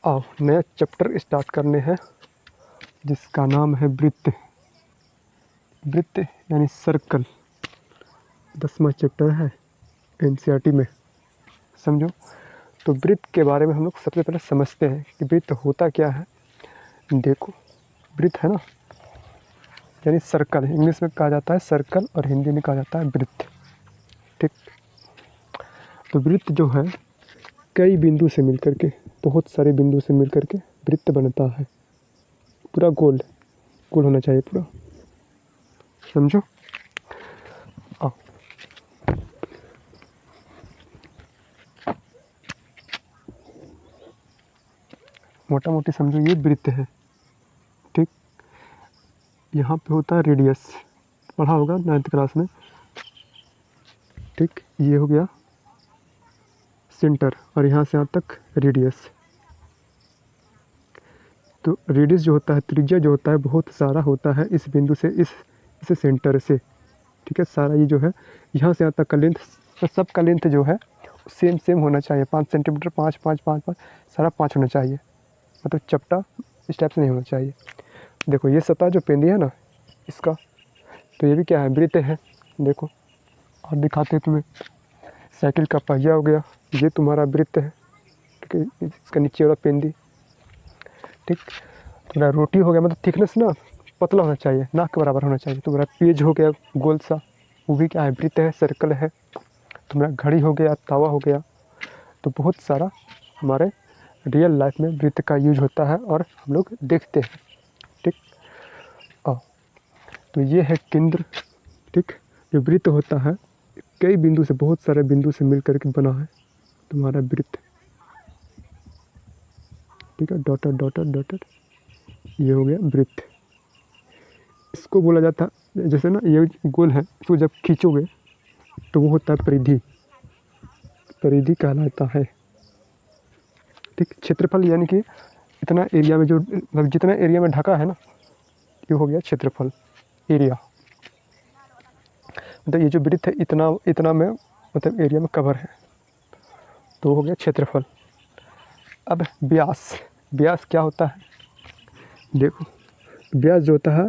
आओ नया chapter start करने हैं जिसका नाम है वृत्त। वृत्त यानी सर्कल, 10वां चैप्टर है एनसीईआरटी में, समझो। तो वृत्त के बारे में हम लोग सबसे पहले समझते हैं कि वृत्त होता क्या है। देखो वृत्त है ना, यानी सर्कल, इंग्लिश में कहा जाता है सर्कल और हिंदी में कहा जाता है वृत्त, ठीक। तो वृत्त जो है कई बिंदु से मिलकर के, बहुत सारे बिंदु से मिलकर के वृत्त बनता है। पूरा गोल गोल होना चाहिए पूरा, समझो। आओ मोटा मोटी समझो, ये वृत्त है, ठीक। यहाँ पे होता है रेडियस, पढ़ा होगा 9th क्लास में, ठीक। ये हो गया सेंटर और यहाँ से यहाँ तक रेडियस। तो रेडियस जो होता है, त्रिज्या जो होता है, बहुत सारा होता है इस बिंदु से, इस सेंटर से, ठीक है। सारा ये जो है यहाँ से यहाँ तक का लेंथ, तो सब का लेंथ जो है सेम सेम होना चाहिए। 5 सेंटीमीटर, 5 5 5 5 सारा 5 होना चाहिए, मतलब चपटा इस टाइप से नहीं होना चाहिए। देखो ये सतह जो पेंदी है ना इसका, तो ये भी क्या है, वृत्त है। देखो और दिखाते तुम्हें, साइकिल का पहिया हो गया, ये तुम्हारा वृत्त है, ठीक है। इसका नीचे वाला पेंदी, ठीक। तुम्हारा रोटी हो गया, मतलब थिकनेस ना पतला होना चाहिए, नाक के बराबर होना चाहिए। तुम्हारा पेज हो गया गोल सा, वो भी क्या है, वृत्त है, सर्कल है। तुम्हारा घड़ी हो गया, तवा हो गया। तो बहुत सारा हमारे रियल लाइफ में वृत्त का यूज होता है और हम लोग देखते हैं, ठीक। तो ये है केंद्र, ठीक। जो वृत्त होता है कई बिंदु से, बहुत सारे बिंदु से मिल करके बना है तुम्हारा वृत्त, ठीक है। डॉटेड डॉटेड डॉटेड, ये हो गया वृत्त। इसको बोला जाता है, जैसे ना ये गोल है, इसको जब खींचोगे तो वो होता है परिधि, परिधि कहलाता है, ठीक। क्षेत्रफल यानी कि इतना एरिया में जो, मतलब जितना एरिया में ढका है ना, ये हो गया क्षेत्रफल, एरिया। मतलब ये जो वृत्त है इतना इतना में, मतलब एरिया में कवर है, तो हो गया क्षेत्रफल। अब व्यास, व्यास क्या होता है, देखो व्यास जो होता है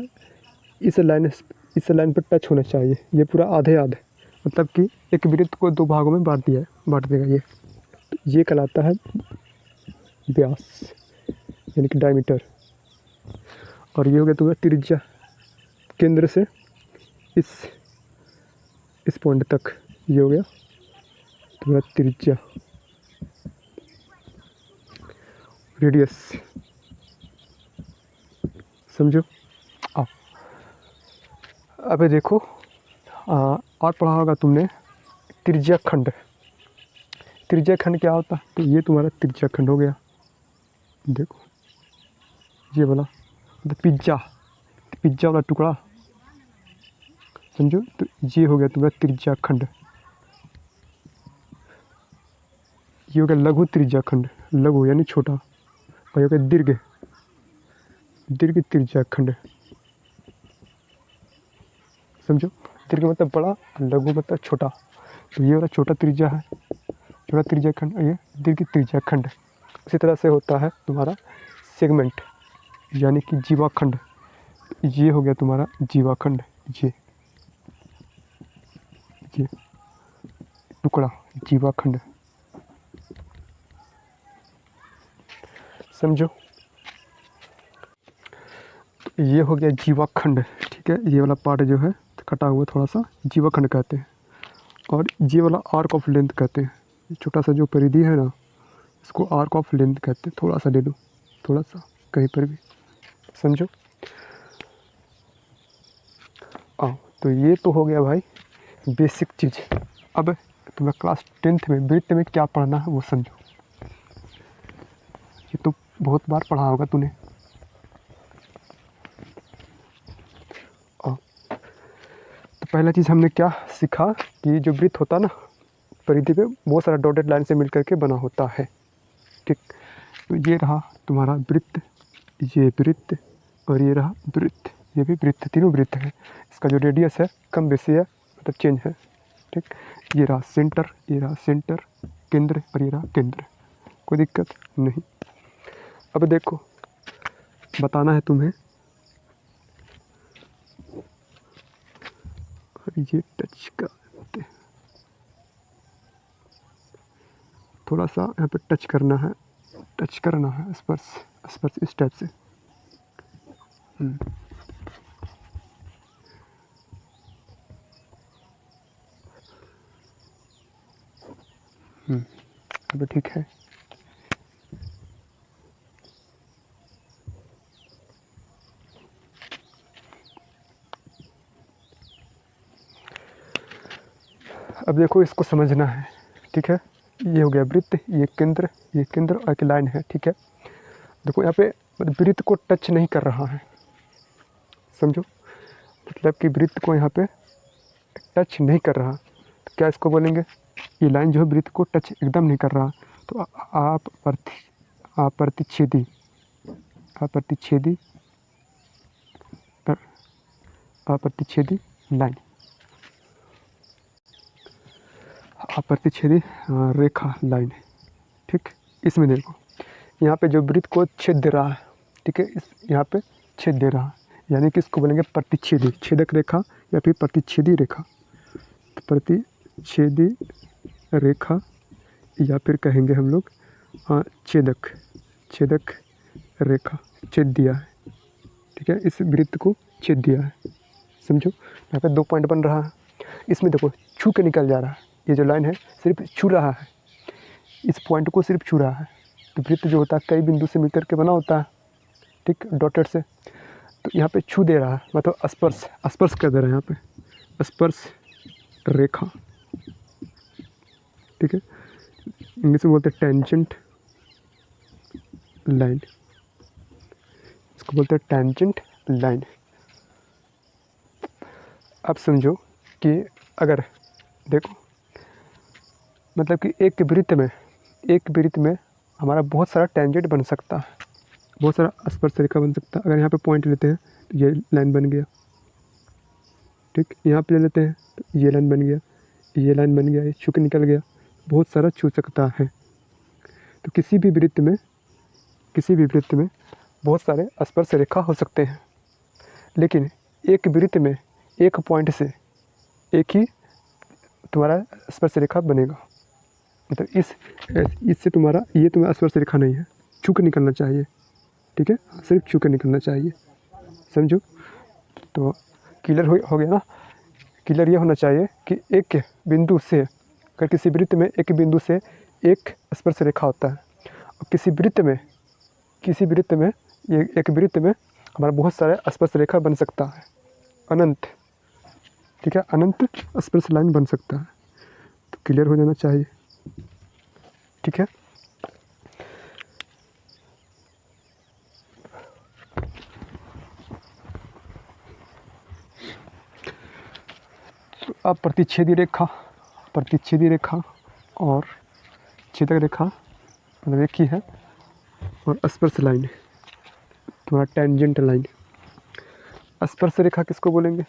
इस लाइन पर टच होना चाहिए, ये पूरा आधे आधे, मतलब कि एक वृत्त को 2 भागों में बांट देगा ये, तो ये कहलाता है व्यास यानी कि डायमीटर। और ये हो गया तुम्हारा त्रिज्या, केंद्र से इस पॉइंट तक, ये हो गया तुम्हारा त्रिज्या, रेडियस, समझो। आओ अबे देखो और पढ़ा होगा तुमने त्रिज्या खंड। त्रिज्या खंड क्या होता है, तो ये तुम्हारा त्रिज्या खंड हो गया। देखो ये वाला, तो पिज्जा वाला टुकड़ा, समझो। तो ये हो गया तुम्हारा त्रिज्या खंड। ये हो गया लघु त्रिज्या खंड, लघु यानी छोटा, और ये हो गया दीर्घ त्रिज्या खंड, समझो। दीर्घ मतलब बड़ा, लघु मतलब छोटा। तो ये वाला छोटा त्रिज्या है, छोटा त्रिज्या खंड, ये दीर्घ त्रिज्या खंड। इसी तरह से होता है तुम्हारा सेगमेंट यानी कि जीवाखंड। ये हो गया तुम्हारा जीवाखंड, ये टुकड़ा जीवाखंड, समझो। तो ये हो गया जीवाखंड, ठीक है। ये वाला पार्ट जो है कटा हुआ थोड़ा सा जीवाखंड कहते हैं, और ये वाला आर्क ऑफ लेंथ कहते हैं। ये छोटा सा जो परिधि है ना, इसको आर्क ऑफ लेंथ कहते हैं। थोड़ा सा ले लो, थोड़ा सा कहीं पर भी, समझो। तो ये तो हो गया भाई बेसिक चीज़। अब तुम्हें क्लास 10th में वृत्त में क्या पढ़ना है वो समझो। ये तो बहुत बार पढ़ा होगा तूने। तो पहला चीज़ हमने क्या सीखा कि जो वृत्त होता है ना, परिधि पे बहुत सारा डॉटेड लाइन से मिल करके बना होता है, ठीक। तो ये रहा तुम्हारा वृत्त, ये वृत्त, और ये रहा वृत्त, ये भी वृत्त, तीनों वृत्त है। इसका जो रेडियस है कम बेसी है, मतलब चेंज है, ठीक। ये रहा सेंटर, ये रहा सेंटर, केंद्र, और ये रहा केंद्र, कोई दिक्कत नहीं। अब देखो बताना है तुम्हें, और ये टच करते, थोड़ा सा यहाँ पे टच करना है, टच करना है, स्पर्श स्पर्श इस टाइप से। अब ठीक है। अब देखो इसको समझना है, ठीक है। ये हो गया वृत्त, ये केंद्र और एक लाइन है, ठीक है। देखो यहाँ पे वृत्त को टच नहीं कर रहा है, समझो, मतलब कि वृत्त को यहाँ पे टच नहीं कर रहा, तो क्या इसको बोलेंगे, ये लाइन जो है वृत्त को टच एकदम नहीं कर रहा, तो अप्रतिच्छेदी लाइन, अप्रतिच्छेदी रेखा लाइन, ठीक। इसमें देखो यहाँ पे जो वृत्त को छेद दे रहा है, ठीक है, इस यहाँ पे छेद दे रहा है, यानी कि इसको बोलेंगे प्रतिच्छेदी, छेदक रेखा या फिर प्रतिच्छेदी रेखा। तो प्रतिच्छेदी रेखा या फिर कहेंगे हम लोग छेदक रेखा, छेद दिया है, ठीक है, इस वृत्त को छेद दिया है, समझो। यहाँ पे 2 पॉइंट बन रहा है, इसमें देखो छू के निकल जा रहा है, ये जो लाइन है सिर्फ छू रहा है, इस पॉइंट को सिर्फ छू रहा है। तो वृत्त जो होता है कई बिंदु से मिलकर के बना होता है, ठीक, डॉटेड से, तो यहाँ पे छू दे रहा है, मतलब स्पर्श कर दे रहा है, यहाँ पे स्पर्श रेखा, ठीक है, इंग्लिश में बोलते हैं टेंजेंट लाइन, इसको बोलते हैं टेंजेंट लाइन। अब समझो कि अगर देखो मतलब कि एक वृत्त में हमारा बहुत सारा टेंजेंट बन सकता है, बहुत सारा स्पर्श रेखा बन सकता है। अगर यहाँ पे पॉइंट लेते हैं तो ये लाइन बन गया, ठीक, यहाँ पे ले लेते हैं तो ये लाइन बन गया, ये लाइन बन गया, ये छू के निकल गया, बहुत सारा छू सकता है। तो किसी भी वृत्त में बहुत सारे स्पर्श रेखा हो सकते हैं, लेकिन एक वृत्त में एक पॉइंट से एक ही तुम्हारा स्पर्श रेखा बनेगा, मतलब इससे तुम्हारा ये तुम्हारा स्पर्श रेखा नहीं है, छू के निकलना चाहिए, ठीक है, सिर्फ छू के निकलना चाहिए, समझो। तो क्लियर हो गया ना। क्लियर ये होना चाहिए कि एक बिंदु से, अगर किसी वृत्त में एक बिंदु से एक स्पर्श रेखा होता है, और किसी वृत्त में ये एक वृत्त में हमारा बहुत सारे स्पर्श रेखा बन सकता है, अनंत, ठीक है, अनंत स्पर्श लाइन बन सकता है। तो क्लियर हो जाना चाहिए, ठीक है। तो अब प्रतिच्छेदी रेखा और छेदक रेखा मतलब एक ही है, और स्पर्श लाइन तुम्हारा टेंजेंट लाइन। स्पर्श रेखा किसको बोलेंगे,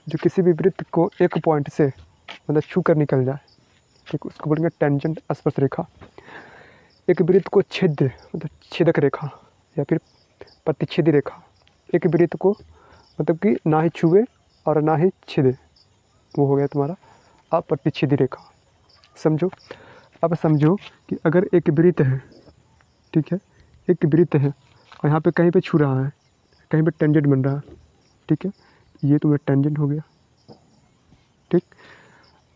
जो किसी भी वृत्त को एक पॉइंट से मतलब छू कर निकल जाए, ठीक, उसको बोलेंगे टेंजेंट स्पर्श रेखा। एक वृत्त को छेद मतलब छेदक रेखा या फिर प्रतिच्छेदी रेखा, एक वृत्त को मतलब कि ना ही छुए और ना ही छेदे, वो हो गया तुम्हारा अप्रतिच्छेदी रेखा, समझो। अब समझो कि अगर एक वृत्त है, ठीक है, एक वृत्त है और यहाँ पे कहीं पे छू रहा है, कहीं पे टेंजेंट बन रहा है, ठीक है, ये तुम्हें टेंजेंट हो गया, ठीक।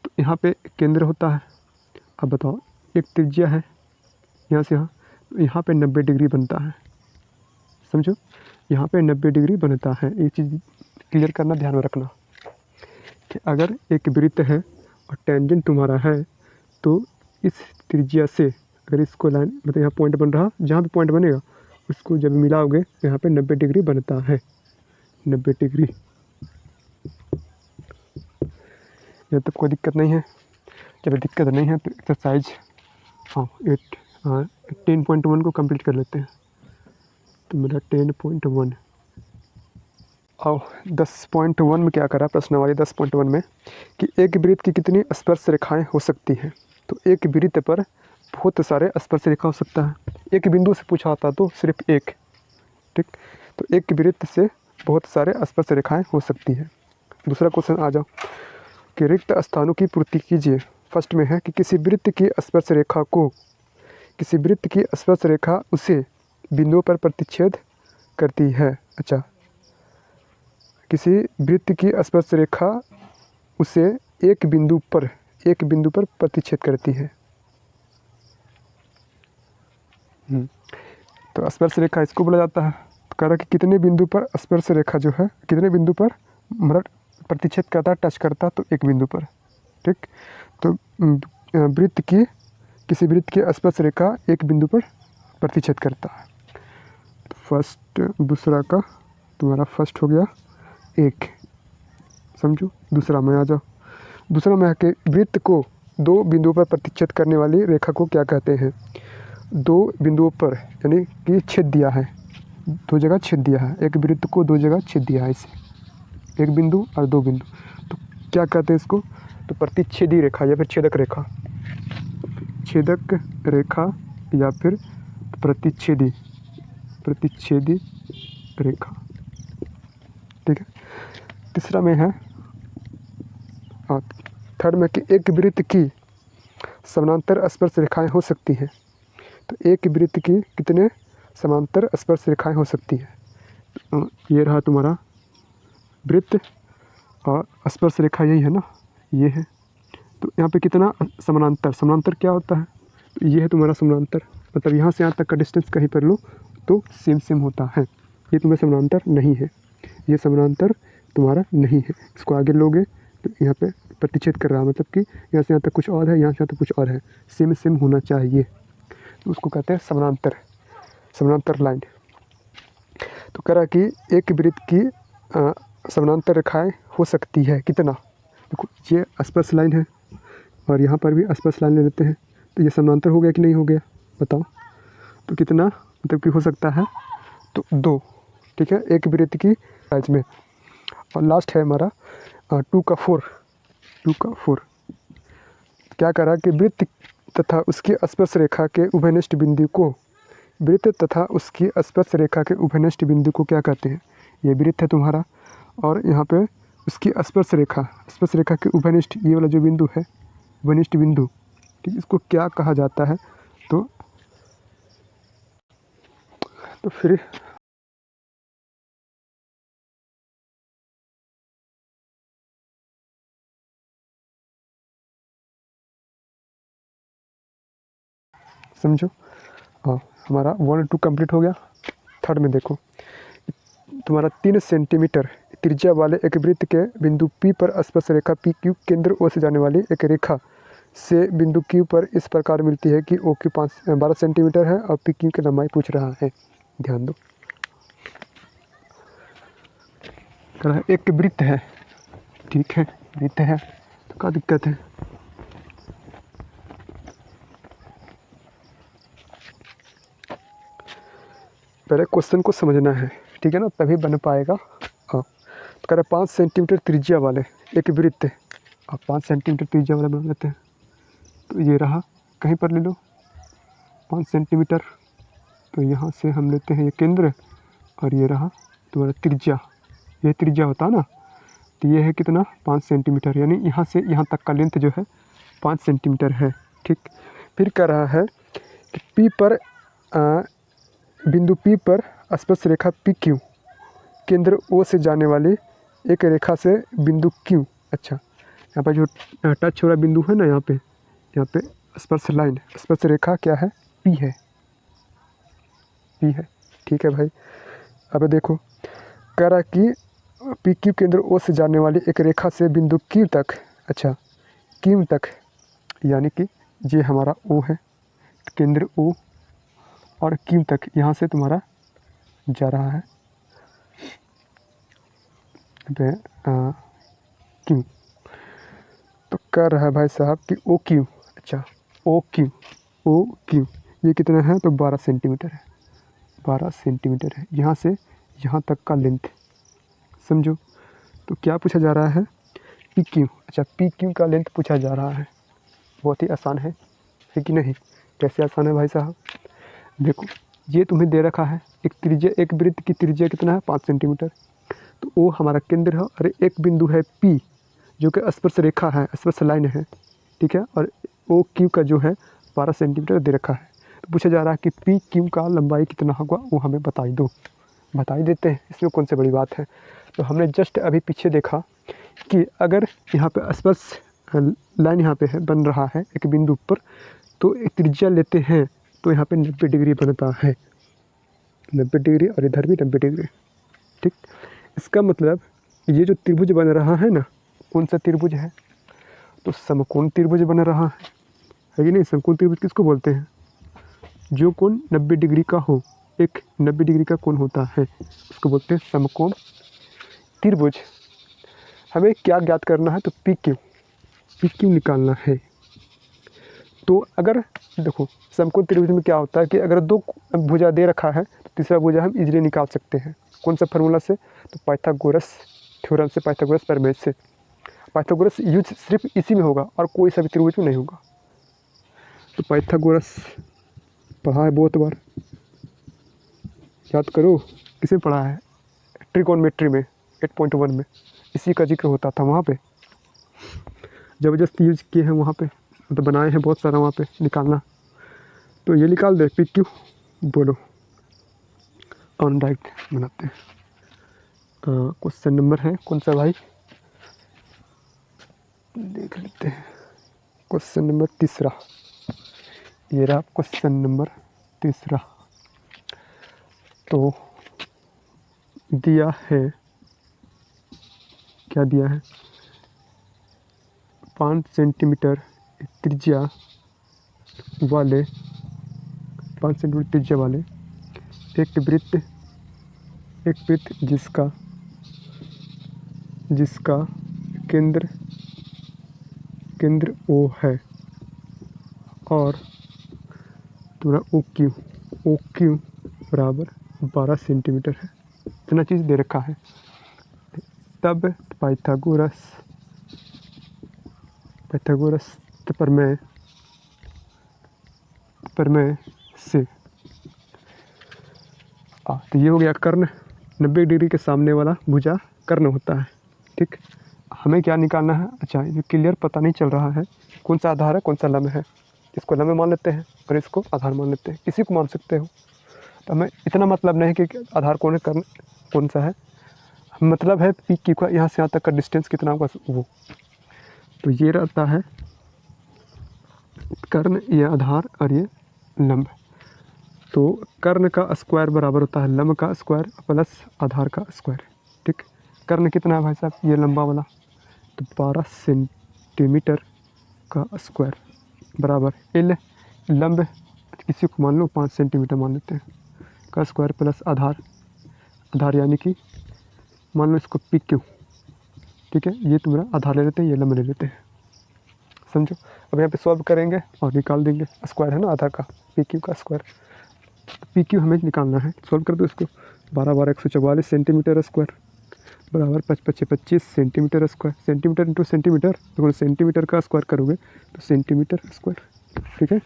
तो यहाँ पे केंद्र होता है। अब बताओ एक त्रिज्या है यहाँ से यहाँ पे 90 डिग्री बनता है, समझो, यहाँ पे 90 डिग्री बनता है। ये चीज़ क्लियर करना, ध्यान में रखना कि अगर एक वृत्त है और टेंजेंट तुम्हारा है, तो इस त्रिज्या से अगर इसको लाइन मतलब यहाँ पॉइंट बन रहा, जहाँ भी पॉइंट बनेगा उसको जब मिलाओगे तो यहाँ पे 90 डिग्री बनता है, 90 डिग्री। यहाँ तक कोई दिक्कत नहीं है। जब दिक्कत नहीं है तो एक्सरसाइज 10.1 को कंप्लीट कर लेते हैं। तो मेरा 10.1 और 10.1 में क्या करा प्रश्नावली 10.1 में कि एक वृत्त की कितनी स्पर्श रेखाएं हो सकती हैं। तो एक वृत्त पर बहुत सारे स्पर्श रेखा हो सकता है। एक बिंदु से पूछा होता तो सिर्फ एक, ठीक। तो एक वृत्त से बहुत सारे स्पर्श रेखाएं हो सकती है। दूसरा क्वेश्चन आ जाओ कि रिक्त स्थानों की पूर्ति कीजिए। फर्स्ट में है कि किसी वृत्त की स्पर्श रेखा को, किसी वृत्त की स्पर्श रेखा उसे बिंदुओं पर प्रतिच्छेद करती है। अच्छा, किसी वृत्त की स्पर्श रेखा उसे एक बिंदु पर प्रतिच्छेद करती है। तो स्पर्श रेखा इसको बोला जाता है। तो कह रहा कि कितने बिंदु पर स्पर्श रेखा जो है, कितने बिंदु पर मतलब प्रतिच्छेद करता है, टच करता है, तो एक बिंदु पर, ठीक। तो वृत्त की, किसी वृत्त की स्पर्श रेखा एक बिंदु पर प्रतिच्छेद करता है। तो फर्स्ट, दूसरा का तुम्हारा फर्स्ट हो गया एक, समझो। दूसरा में आ जाओ। दूसरा में है कि वृत्त को दो बिंदुओं पर प्रतिच्छेद करने वाली रेखा को क्या कहते हैं। दो बिंदुओं पर यानी कि छेद दिया है, दो जगह छेद दिया है, एक वृत्त को दो जगह छेद दिया है, इसे एक बिंदु और दो बिंदु, तो क्या कहते हैं इसको। तो प्रतिच्छेदी रेखा या फिर छेदक रेखा, छेदक रेखा या फिर प्रतिच्छेदी रेखा, ठीक है। तीसरा में है थर्ड में कि एक वृत्त की समानांतर स्पर्श रेखाएं हो सकती हैं। तो एक वृत्त की कितने समांतर स्पर्श रेखाएं हो सकती है। ये रहा तुम्हारा वृत्त और स्पर्श रेखा, यही है ना, ये है। तो यहाँ पे कितना समानांतर, समानांतर क्या होता है, तो ये है तुम्हारा समानांतर, मतलब यहाँ से यहाँ तक का डिस्टेंस कहीं पर लो तो सेम सेम होता है। ये तुम्हें समानांतर नहीं है, ये समानांतर तुम्हारा नहीं है। इसको आगे लोगे तो यहाँ पे प्रतिच्छेद कर रहा है, मतलब कि यहाँ से यहाँ तक कुछ और है, यहाँ से यहाँ तक कुछ और है, सेम सेम होना चाहिए, तो उसको कहते हैं समानांतर, समानांतर लाइन। तो कह रहा कि एक वृत्त की समानांतर रेखाएं हो सकती है कितना। देखो ये स्पर्श लाइन है और यहाँ पर भी स्पर्श लाइन ले लेते हैं, तो ये समानांतर हो गया कि नहीं हो गया, बताओ। तो कितना मतलब कि हो सकता है, तो दो, ठीक है, एक वृत्त की साइज में। और लास्ट है हमारा 2 का 4। क्या कह रहा है कि वृत्त तथा उसकी स्पर्श रेखा के उभयनिष्ठ बिंदु को, वृत्त तथा उसकी स्पर्श रेखा के उभयनिष्ठ बिंदु को क्या कहते हैं। ये वृत्त है तुम्हारा और यहाँ पे उसकी स्पर्श रेखा के उभयनिष्ठ, ये वाला जो बिंदु है उभयनिष्ठ बिंदु, ठीक, इसको क्या कहा जाता है। तो फिर समझो। हाँ, हमारा 1 और 2 कंप्लीट हो गया। थर्ड में देखो, तुम्हारा 3 सेंटीमीटर त्रिज्या वाले एक वृत्त के बिंदु P पर स्पर्श रेखा PQ केंद्र O से जाने वाली एक रेखा से बिंदु Q पर इस प्रकार मिलती है कि OQ 12 सेंटीमीटर है और PQ की लंबाई पूछ रहा है। ध्यान दो, कह रहा है एक वृत्त है, ठीक है, वृत्त है, तो क्या दिक्कत है। पहले क्वेश्चन को समझना है, ठीक है ना, तभी बन पाएगा। हाँ, तो कह रहा है 5 सेंटीमीटर त्रिज्या वाले एक वृत्त, आप 5 सेंटीमीटर त्रिज्या वाला बना लेते हैं। तो ये रहा, कहीं पर ले लो 5 सेंटीमीटर, तो यहाँ से हम लेते हैं ये केंद्र और ये रहा तुम्हारा त्रिज्या, ये त्रिज्या होता है ना, तो ये है कितना 5 सेंटीमीटर, यानी यहाँ से यहाँ तक का लेंथ जो है 5 सेंटीमीटर है, ठीक। फिर कह रहा है कि P पर बिंदु P पर स्पर्श रेखा PQ केंद्र O से जाने वाली एक रेखा से बिंदु Q, अच्छा यहाँ पर जो टच हो रहा बिंदु है ना, यहाँ पे स्पर्श लाइन, स्पर्श रेखा क्या है, P है, ठीक है भाई। अब देखो, कह रहा कि PQ केंद्र O से जाने वाली एक रेखा से बिंदु Q तक, अच्छा Q तक, यानी कि ये हमारा O है, केंद्र O और Q तक यहाँ से तुम्हारा जा रहा है Q। तो कह रहा है भाई साहब कि OQ, अच्छा OQ ये कितना है, तो 12 सेंटीमीटर है, 12 सेंटीमीटर है यहाँ से यहाँ तक का लेंथ, समझो। तो क्या पूछा जा रहा है, PQ, अच्छा PQ का लेंथ पूछा जा रहा है। बहुत ही आसान है कि नहीं, कैसे आसान है भाई साहब। देखो ये तुम्हें दे रखा है एक त्रिज्या, एक वृत्त की त्रिज्या कितना है 5 सेंटीमीटर, तो ओ हमारा केंद्र है और एक बिंदु है P जो कि स्पर्श रेखा है, स्पर्श लाइन है, ठीक है, और ओ क्यू का जो है 12 सेंटीमीटर दे रखा है। तो पूछा जा रहा है कि पी क्यू का लंबाई कितना होगा, वो हमें बता ही दो। बता ही देते हैं, इसमें कौन सी बड़ी बात है। तो हमने जस्ट अभी पीछे देखा कि अगर यहाँ पे स्पर्श लाइन यहाँ पे है बन रहा है एक बिंदु पर, तो एक त्रिज्या लेते हैं तो यहाँ पे 90 डिग्री बनता है, 90 डिग्री, और इधर भी 90 डिग्री, ठीक। इसका मतलब ये जो त्रिभुज बन रहा है ना, कौन सा त्रिभुज है, तो समकोण त्रिभुज बन रहा है कि नहीं। समकोण त्रिभुज किसको बोलते हैं, जो कोण 90 डिग्री का हो, एक 90 डिग्री का कोण होता है उसको बोलते हैं समकोण त्रिभुज। हमें क्या ज्ञात करना है, तो पी क्यू निकालना है। तो अगर देखो समकोण त्रिभुज में क्या होता है कि अगर दो भुजा दे रखा है तो तीसरा भुजा हम इजीली निकाल सकते हैं। कौन सा फार्मूला से, तो पाइथागोरस थ्योरम से, पाइथागोरस प्रमेय से। पाइथागोरस यूज सिर्फ इसी में होगा और कोई सा भी त्रिभुज में नहीं होगा। तो पाइथागोरस पढ़ा है बहुत बार, याद करो किसे पढ़ा है, ट्रिगोनोमेट्री में 8.1 में इसी का जिक्र होता था वहाँ पे, ज़बरदस्त यूज किए हैं वहाँ पे, तो बनाए हैं बहुत सारा वहाँ पे निकालना। तो ये निकाल दे पी क्यू, बोलो ऑन राइट बनाते हैं। क्वेश्चन नंबर है कौन सा भाई, देख लेते हैं। क्वेश्चन नंबर 3, ये रहा क्वेश्चन नंबर 3। तो दिया है, क्या दिया है, 5 सेंटीमीटर त्रिज्या वाले, 5 सेंटीमीटर त्रिज्या वाले एक वृत्त जिसका केंद्र O है और तुम्हारा ओ क्यू बराबर 12 सेंटीमीटर है, इतना चीज़ दे रखा है। तब पाइथागोरस प्रमेय से तो ये हो गया कर्ण, 90 डिग्री के सामने वाला भुजा कर्ण होता है, ठीक। हमें क्या निकालना है, अच्छा ये क्लियर पता नहीं चल रहा है कौन सा आधार है कौन सा लंब है। इसको लंब मान लेते हैं और इसको आधार मान लेते हैं, किसी को मान सकते हो। तो हमें इतना मतलब नहीं कि आधार कौन है कर्ण कौन सा है, मतलब है पी क्यू का यहाँ से यहाँ तक का डिस्टेंस कितना होगा वो। तो ये रहता है कर्ण, ये आधार और ये लंब। तो कर्ण का स्क्वायर बराबर होता है लंब का स्क्वायर प्लस आधार का स्क्वायर, ठीक। कर्ण कितना है भाई साहब, ये लंबा वाला, तो 12 सेंटीमीटर का स्क्वायर बराबर एल, लंब किसी को मान लो 5 सेंटीमीटर मान लेते हैं का स्क्वायर प्लस आधार यानी कि मान लो इसको पी क्यू, ठीक है। ये तुम्हारा आधार ले लेते हैं, ये लंब ले लेते हैं, समझो। अब यहाँ पे सॉल्व करेंगे और निकाल देंगे, स्क्वायर है ना आधार का, पी क्यू का स्क्वायर। पी क्यू हमें निकालना है, सॉल्व कर दो इसको। 12 144 सेंटीमीटर स्क्वायर बराबर 5 25 centimetre square, centimetre into centimetre, तो सेंटीमीटर का स्क्वायर करोगे तो सेंटीमीटर स्क्वायर, ठीक है।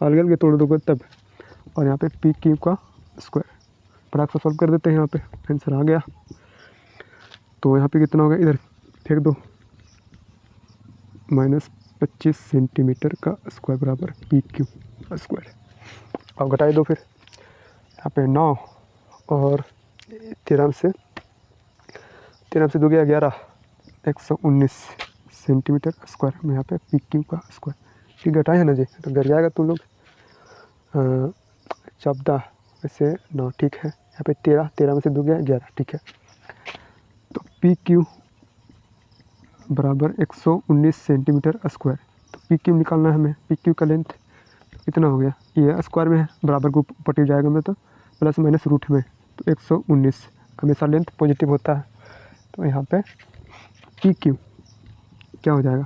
अलग अलग तोड़ दोगे तब, और यहाँ पे पी क्यू का स्क्वायर फटाक से सॉल्व कर देते हैं। यहाँ पे आंसर आ गया। तो यहाँ पे कितना होगा, इधर फेंक दो, -25 सेंटीमीटर का स्क्वायर बराबर पी क्यू का स्क्वायर। अब घटाई दो फिर, यहाँ पे 9 और 13 से 2 गया 11, 119 सेंटीमीटर स्क्वायर में यहाँ पे पी क्यू का स्क्वायर, ठीक। घटाए है ना जी, तो घर जाएगा तुम लोग 14 वैसे 9, ठीक है। यहाँ पे 13 में से 2 गया 11, ठीक है। तो पी क्यू बराबर 119 सेंटीमीटर स्क्वायर। तो पी क्यू निकालना है हमें, पी क्यू का लेंथ कितना हो गया, ये स्क्वायर में है बराबर को पटी जाएगा में, तो प्लस माइनस रूट में, तो 119 हमेशा लेंथ पॉजिटिव होता है। तो यहाँ पे पी क्यू क्या हो जाएगा,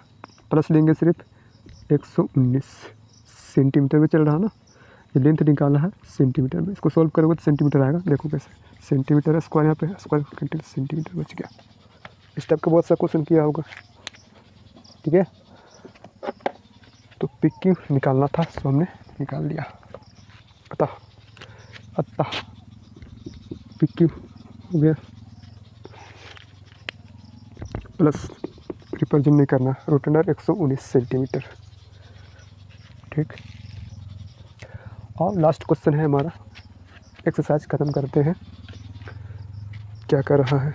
प्लस लेंगे सिर्फ 119 सेंटीमीटर में चल रहा ना, ये लेंथ निकालना है सेंटीमीटर में, इसको सॉल्व करोगे तो सेंटीमीटर आएगा। देखो कैसे, सेंटीमीटर स्क्वायर, यहाँ पे स्क्वायर कैंसिल, सेंटीमीटर बच गया। इस टाइप का बहुत सा क्वेश्चन किया होगा, ठीक है। तो पी क्यू निकालना था, सो हमने निकाल दिया। अतः अतः PQ हो गया प्लस रिप्रेजेंट नहीं करना, रूट अंडर 119 सेंटीमीटर। ठीक, और लास्ट क्वेश्चन है हमारा, एक्सरसाइज ख़त्म करते हैं। क्या कर रहा है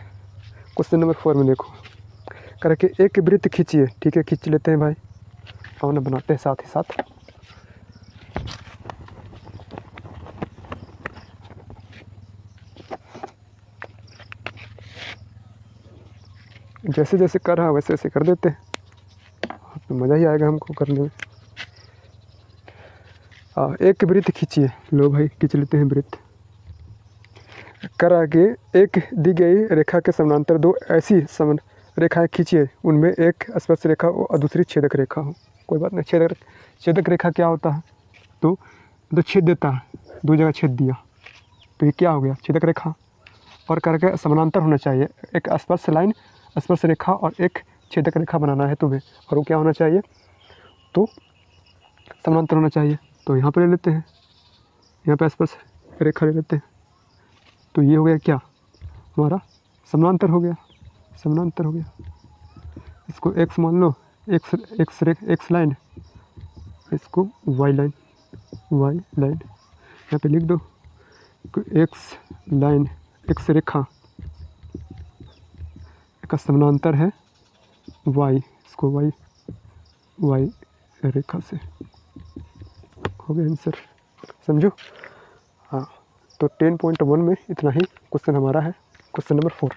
क्वेश्चन नंबर 4 में, देखो करके एक वृत्त खींचिए। ठीक है, खींच लेते हैं भाई, और ना बनाते हैं साथ ही साथ। जैसे जैसे कर रहा है वैसे वैसे कर देते हैं, तो मज़ा ही आएगा हमको करने में। एक वृत्त खींचिए। लो भाई खींच लेते हैं वृत्त। कर आगे एक दी गई रेखा के समानांतर दो ऐसी समान रेखाएं खींचिए, उनमें एक स्पर्श रेखा और दूसरी छेदक रेखा हो। कोई बात नहीं, छेदक रेखा क्या होता है, तो छेद देता है, दो जगह छेद दिया, तो ये क्या हो गया, छेदक रेखा। और करके समानांतर होना चाहिए, एक स्पर्श लाइन, स्पर्श रेखा और एक छेदक रेखा बनाना है तुम्हें, और वो क्या होना चाहिए, तो समानांतर होना चाहिए। तो यहाँ पर ले लेते हैं, यहाँ पर स्पर्श रेखा ले लेते हैं, तो ये हो गया क्या हमारा, समानांतर हो गया, समानांतर हो गया। इसको एक्स मान लो, एक्स लाइन, इसको वाई लाइन, यहाँ पे लिख दो, एक्स लाइन, एक्स रेखा का समानांतर है वाई, इसको वाई रेखा से। हो गया आंसर, समझो। हाँ, तो 10.1 में इतना ही क्वेश्चन हमारा है, क्वेश्चन नंबर 4।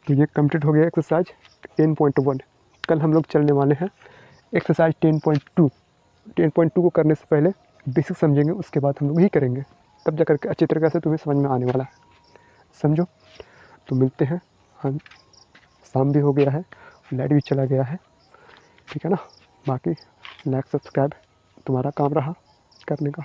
तो ये कंप्लीट हो गया एक्सरसाइज 10.1। कल हम लोग चलने वाले हैं एक्सरसाइज 10.2। 10.2 को करने से पहले बेसिक समझेंगे, उसके बाद हम लोग ही करेंगे, तब जा करके अच्छी तरीके से तुम्हें समझ में आने वाला है, समझो। तो मिलते हैं, हाँ शाम भी हो गया है, लाइट भी चला गया है, ठीक है ना। बाकी लाइक सब्सक्राइब तुम्हारा काम रहा करने का।